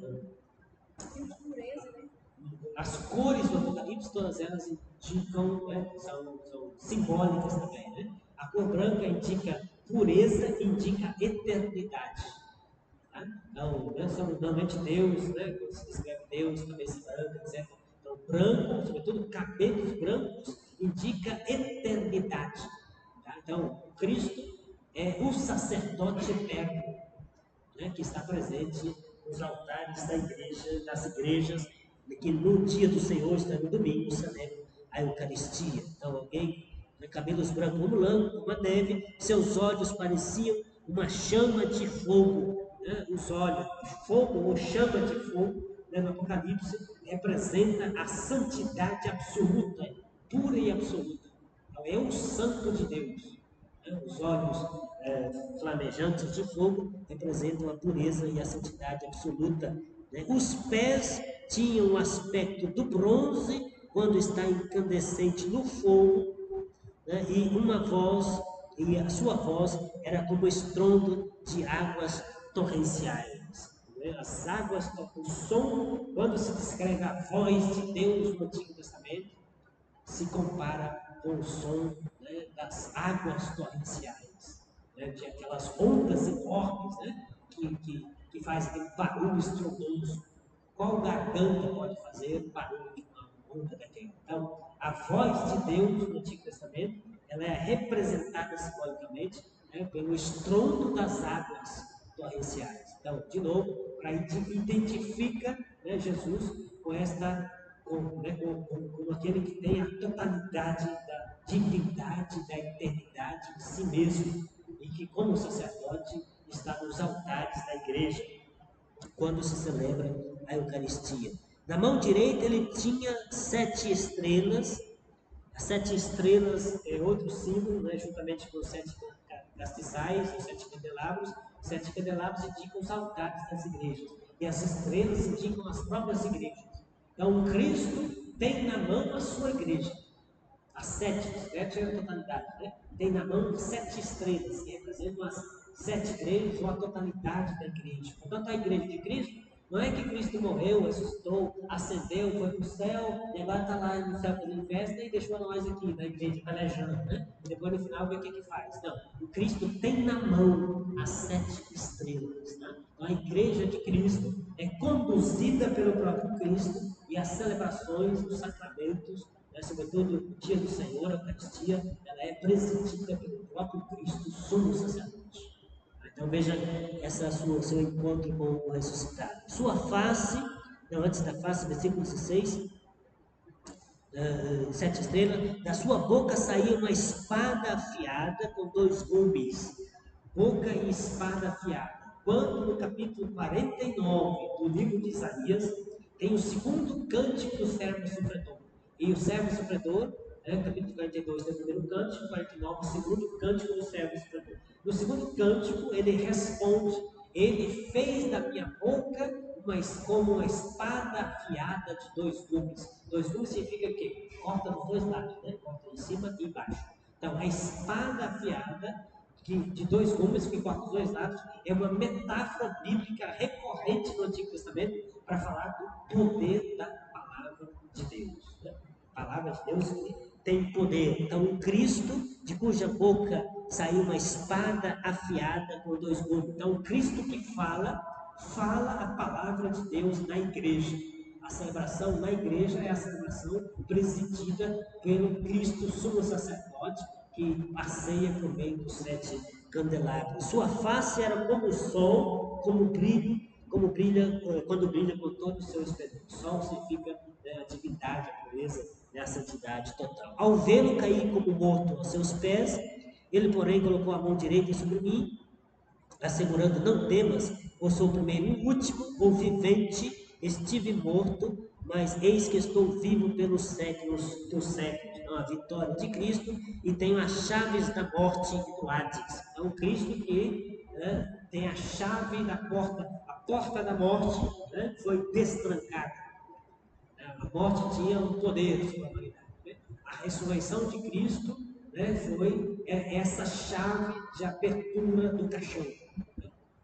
as cores do Apocalipse, todas elas indicam, né, são simbólicas também. Né? A cor branca indica pureza, indica eternidade. Tá? Então, né, normalmente Deus, né, quando se descreve Deus, cabeça branca, etc. Então, branco, sobretudo cabelos brancos, indica eternidade. Tá? Então, Cristo é o sacerdote eterno, né, que está presente nos altares das igrejas, que no dia do Senhor, está no domingo, celebram a Eucaristia. Então, alguém, né, cabelos brancos como lã, como a neve, seus olhos pareciam uma chama de fogo. Né? Os olhos, fogo ou chama de fogo, né, no Apocalipse, representa a santidade absoluta, pura e absoluta. Então, é o santo de Deus. Os olhos flamejantes de fogo representam a pureza e a santidade absoluta né? Os pés tinham o aspecto do bronze quando está incandescente no fogo, né? E a sua voz era como estrondo de águas torrenciais. Né? As águas, o som, quando se descreve a voz de Deus no Antigo Testamento, se compara com o som, né, das águas torrenciais, né, de aquelas ondas enormes, né, que faz aquele barulho estrondoso. Qual garganta pode fazer barulho de uma onda daquela? Então, a voz de Deus no Antigo Testamento, ela é representada simbolicamente, né, pelo estrondo das águas torrenciais. Então, de novo, para identifica, né, Jesus com esta como aquele que tem a totalidade da divindade, da eternidade de si mesmo, e que, como sacerdote, está nos altares da igreja, quando se celebra a Eucaristia. Na mão direita ele tinha 7 estrelas. As 7 estrelas é outro símbolo, né, juntamente com os 7 castiçais, os 7 candelabros. Os 7 candelabros indicam os altares das igrejas, e as estrelas indicam as próprias igrejas. Então, Cristo tem na mão a sua igreja. As 7 é a totalidade, né? Tem na mão 7 estrelas, que representam as 7 igrejas ou a totalidade da igreja. Portanto, a igreja de Cristo não é que Cristo morreu, ressuscitou, ascendeu, foi para o céu e agora está lá no céu fazendo festa e deixou nós aqui na igreja pelejando, né? E depois no final vê o que faz. Não, o Cristo tem na mão as 7 estrelas. Né? Então, a igreja de Cristo é conduzida pelo próprio Cristo e as celebrações, os sacramentos, né, sobretudo o dia do Senhor, a Eucaristia, ela é presidida pelo próprio Cristo, sumo sacerdote. Então veja seu encontro com o ressuscitado. Sua face, não, antes da face, versículo 16, 7 estrelas, da sua boca saía uma espada afiada com 2 gumes, boca e espada afiada. Quando no capítulo 49 do livro de Isaías, tem o segundo cântico do servo sofredor. E o servo sofredor, capítulo 42 tem o primeiro cântico, 49 o segundo cântico do servo sofredor. No segundo cântico, ele responde: ele fez da minha boca como uma espada afiada de 2 gumes. 2 gumes significa o quê? Corta dos 2 lados, né? Corta em cima e embaixo. Então, a espada afiada de 2 gumes, que corta os 2 lados, é uma metáfora bíblica recorrente no Antigo Testamento para falar do poder da palavra de Deus. Né? A palavra de Deus tem poder. Então, o Cristo, de cuja boca saiu uma espada afiada com 2 gumes. Então, o Cristo que fala a palavra de Deus na igreja. A celebração na igreja é a celebração presidida pelo Cristo sumo sacerdote, que passeia por meio dos 7 candelabros. Sua face era como o sol, como brilha quando brilha com todo o seu esplendor. O sol significa, né, a divindade, a pureza, né, a santidade total. Ao vê-lo cair como morto aos seus pés, ele, porém, colocou a mão direita sobre mim, assegurando: não temas, eu sou o primeiro e o último, o vivente, estive morto, mas eis que estou vivo pelos séculos dos séculos. Então, a vitória de Cristo, e tenho as chaves da morte e do Hades. É um Cristo que, né, tem a chave da porta, a porta da morte, né, foi destrancada. A morte tinha um poder sobre a humanidade. Né? A ressurreição de Cristo, né, foi essa chave de abertura do caixão.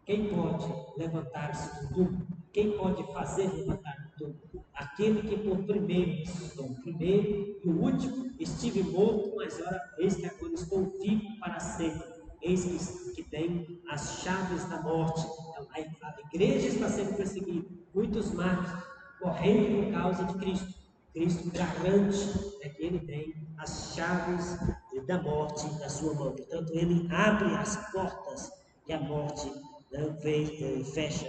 Quem pode levantar-se do túmulo? Quem pode fazer levantar do túmulo? Aquele que por primeiro ressuscitou, o primeiro e o último. Estive morto, mas eis que agora estou vivo para sempre. Eis que tenho as chaves da morte. Então, a igreja está sendo perseguida. Muitos mártires correndo por causa de Cristo. Cristo garante, que ele tem as chaves da morte na sua mão. Portanto, ele abre as portas que a morte fecha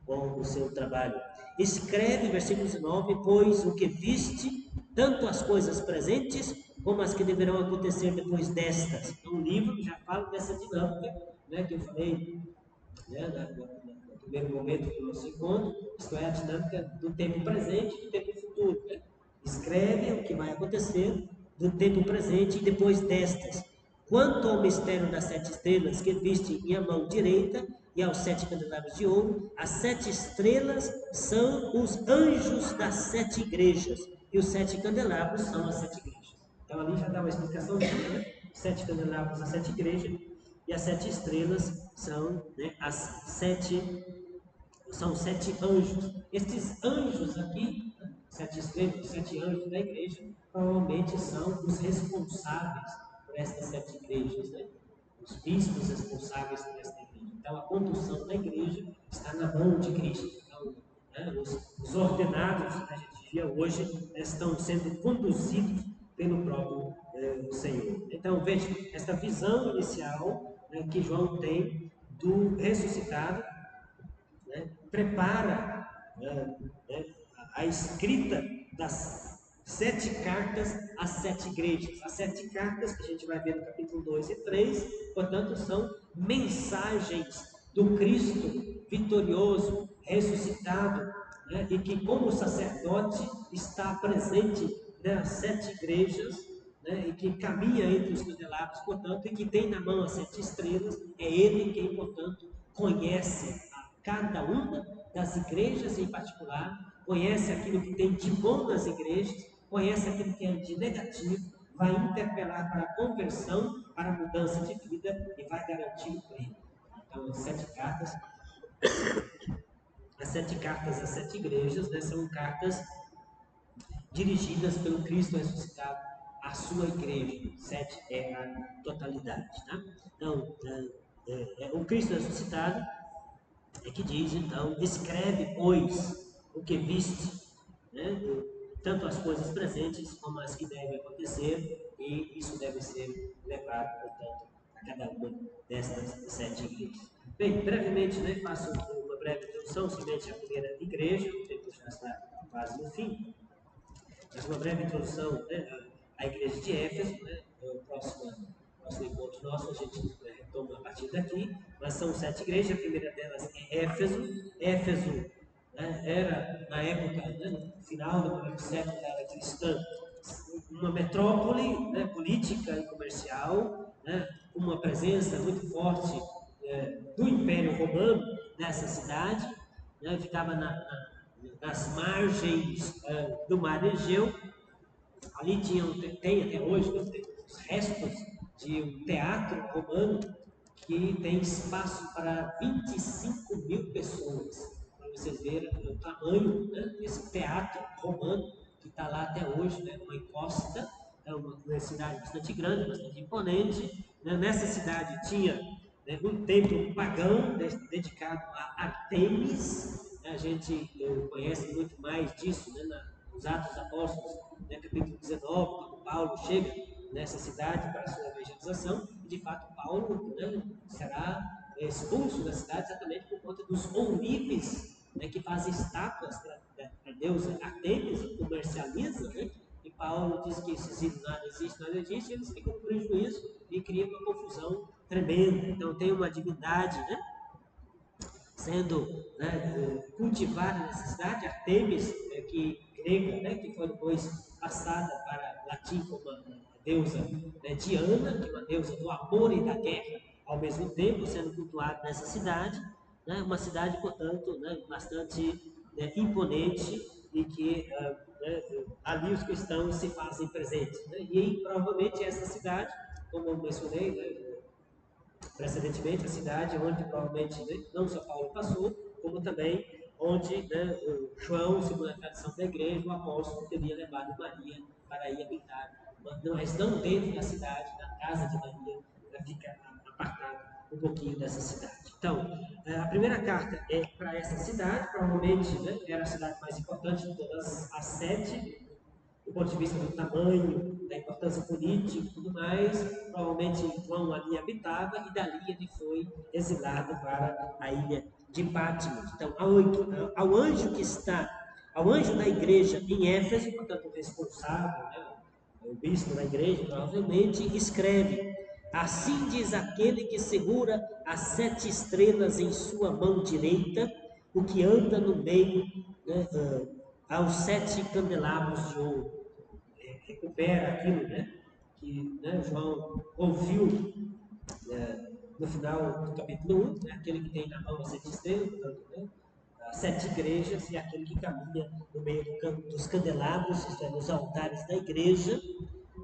com o seu trabalho. Escreve, versículo 19: pois o que viste, tanto as coisas presentes como as que deverão acontecer depois destas. Então, o livro já fala dessa dinâmica, né, que eu falei, né, no primeiro momento do nosso encontro, isto é, a dinâmica do tempo presente e do tempo futuro. Né? Escreve o que vai acontecer do tempo presente e depois destas. Quanto ao mistério das 7 estrelas que viste em minha mão direita, e aos 7 candelabros de ouro. As 7 estrelas são os anjos das 7 igrejas, e os 7 candelabros são as 7 igrejas. Então ali já dá uma explicação, né? 7 candelabros, as 7 igrejas, e as 7 estrelas são, né, são 7 anjos. Estes anjos aqui, 7 estrelas, 7 anjos da igreja, provavelmente são os responsáveis por estas 7 igrejas, né? Os bispos responsáveis por esta igreja. Então, a condução da igreja está na mão de Cristo. Então, né, os ordenados que a gente via hoje, né, estão sendo conduzidos pelo próprio Senhor. Então, veja, esta visão inicial, né, que João tem do ressuscitado, né, prepara a escrita das 7 cartas às 7 igrejas. As 7 cartas que a gente vai ver no capítulo 2 e 3, portanto, são mensagens do Cristo vitorioso, ressuscitado, né, e que, como sacerdote, está presente nas 7 igrejas, né, e que caminha entre os candelabros, portanto, e que tem na mão as 7 estrelas. É ele quem, portanto, conhece cada uma das igrejas em particular, conhece aquilo que tem de bom nas igrejas, conhece aquilo que é de negativo, vai interpelar para a conversão, para a mudança de vida e vai garantir o prêmio. Então, as 7 cartas às 7 igrejas, né, são cartas dirigidas pelo Cristo ressuscitado à sua igreja. 7 é a totalidade. Tá? Então, o Cristo ressuscitado é que diz, então, escreve, pois, o que viste, né? Tanto as coisas presentes como as que devem acontecer, e isso deve ser levado, portanto, a cada uma destas 7 igrejas. Bem, brevemente, né, faço uma breve introdução, somente a primeira igreja, o tempo já está quase no fim, mas uma breve introdução, né, à igreja de Éfeso, né, próximo encontro nosso, a gente retoma a partir daqui, mas são 7 igrejas. A primeira delas é Éfeso. Éfeso, né, era, na época, né, no final do primeiro século da era cristã, uma metrópole, né, política e comercial, né, uma presença muito forte do Império Romano nessa cidade, né, ficava nas margens do Mar Egeu. Ali tem até hoje, né, os restos de um teatro romano que tem espaço para 25 mil pessoas. Para vocês verem o tamanho, né, desse teatro romano que está lá até hoje, né, numa encosta. É uma cidade bastante grande, bastante imponente. Né? Nessa cidade tinha, né, um templo pagão dedicado a Artemis. A gente conhece muito mais disso, né, nos Atos dos Apóstolos, né, capítulo 19, quando Paulo chega nessa cidade para a sua evangelização, e de fato Paulo, né, será expulso da cidade exatamente por conta dos ourives, né, que fazem estátuas para a deusa Artemis, e comercializa, né, e Paulo diz que esses ídolos nada existe, e eles ficam no prejuízo e criam uma confusão tremenda. Então tem uma divindade, né, sendo, né, cultivada nessa cidade, Artemis, grega, né, que foi depois passada para latim como a deusa, né, Diana, que é uma deusa do amor e da guerra, ao mesmo tempo sendo cultuada nessa cidade, né, uma cidade, portanto, né, bastante, né, imponente, e que ali os cristãos se fazem presentes. Né, e provavelmente essa cidade, como eu mencionei, né, precedentemente, a cidade onde provavelmente, né, não só Paulo passou, como também onde, né, João, segundo a tradição da igreja, o apóstolo teria levado Maria para ir habitar, mas não dentro da cidade, na casa de Maria, fica apartado um pouquinho dessa cidade. Então, a primeira carta é para essa cidade, provavelmente, né, era a cidade mais importante de todas as 7, do ponto de vista do tamanho, da importância política e tudo mais. Provavelmente João ali habitava, e dali ele foi exilado para a ilha de Patmos. Então, ao anjo da igreja em Éfeso, portanto, o responsável, né, o bispo da igreja, provavelmente, escreve: assim diz aquele que segura as 7 estrelas em sua mão direita, o que anda no meio, né, aos 7 candelabros de ouro. Recupera aquilo, né, que, né, João ouviu no final do capítulo 1, né, aquele que tem na mão as 7 estrelas, portanto, né, as 7 igrejas, e aquele que caminha no meio dos candelabros, isto é, nos altares da igreja.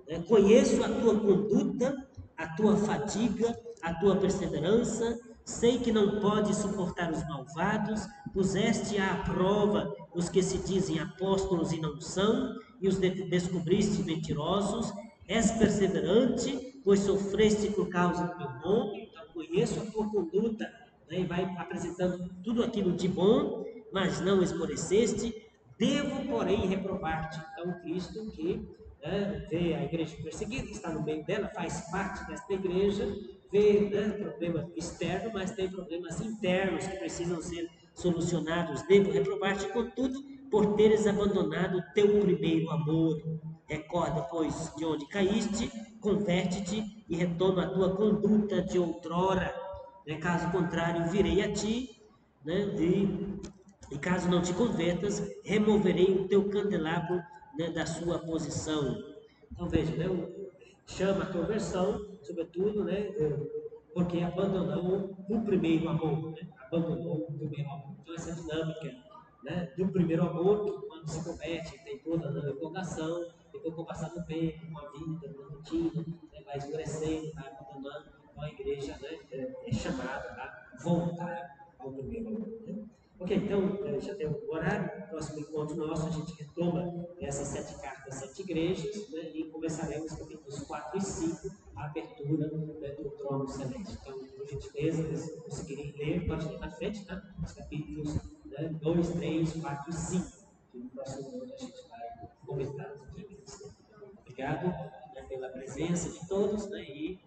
Né? Conheço a tua conduta, a tua fadiga, a tua perseverança, sei que não podes suportar os malvados, puseste à prova os que se dizem apóstolos e não são, e os descobriste mentirosos, és perseverante, pois sofreste por causa do meu nome, então conheço a tua conduta, né? E vai apresentando tudo aquilo de bom, mas não esmoreceste, devo, porém, reprovar-te. Então, Cristo que vê a igreja perseguida, está no meio dela, faz parte desta igreja, vê problemas externos, mas tem problemas internos que precisam ser solucionados. Devo reprovar-te, contudo, por teres abandonado o teu primeiro amor. Recorda, pois, de onde caíste, converte-te e retoma a tua conduta de outrora. Caso contrário, virei a ti, né, e caso não te convertas, removerei o teu candelabro, né, da sua posição. Então veja, né, chama a conversão, sobretudo, né, porque abandonou o primeiro amor, né, abandonou o primeiro amor. Então essa dinâmica, né, do primeiro amor, que quando se converte tem toda a empolgação, depois com o passar do tempo, com a vida, com a rotina, né, vai esmorecendo, vai abandonando. Então a igreja, né, é chamada a voltar ao primeiro amor. Né? Ok, então já tem o horário. Próximo encontro nosso a gente retoma essas 7 cartas, 7 igrejas, né, e começaremos capítulos 4 e 5, a abertura, né, do trono celeste. Então, por gentileza, se conseguirem ler, pode ler na frente, tá? Os capítulos, né, 2, 3, 4 e 5, que no próximo encontro a gente vai comentar os primeiros. Obrigado, né, pela presença de todos, né, e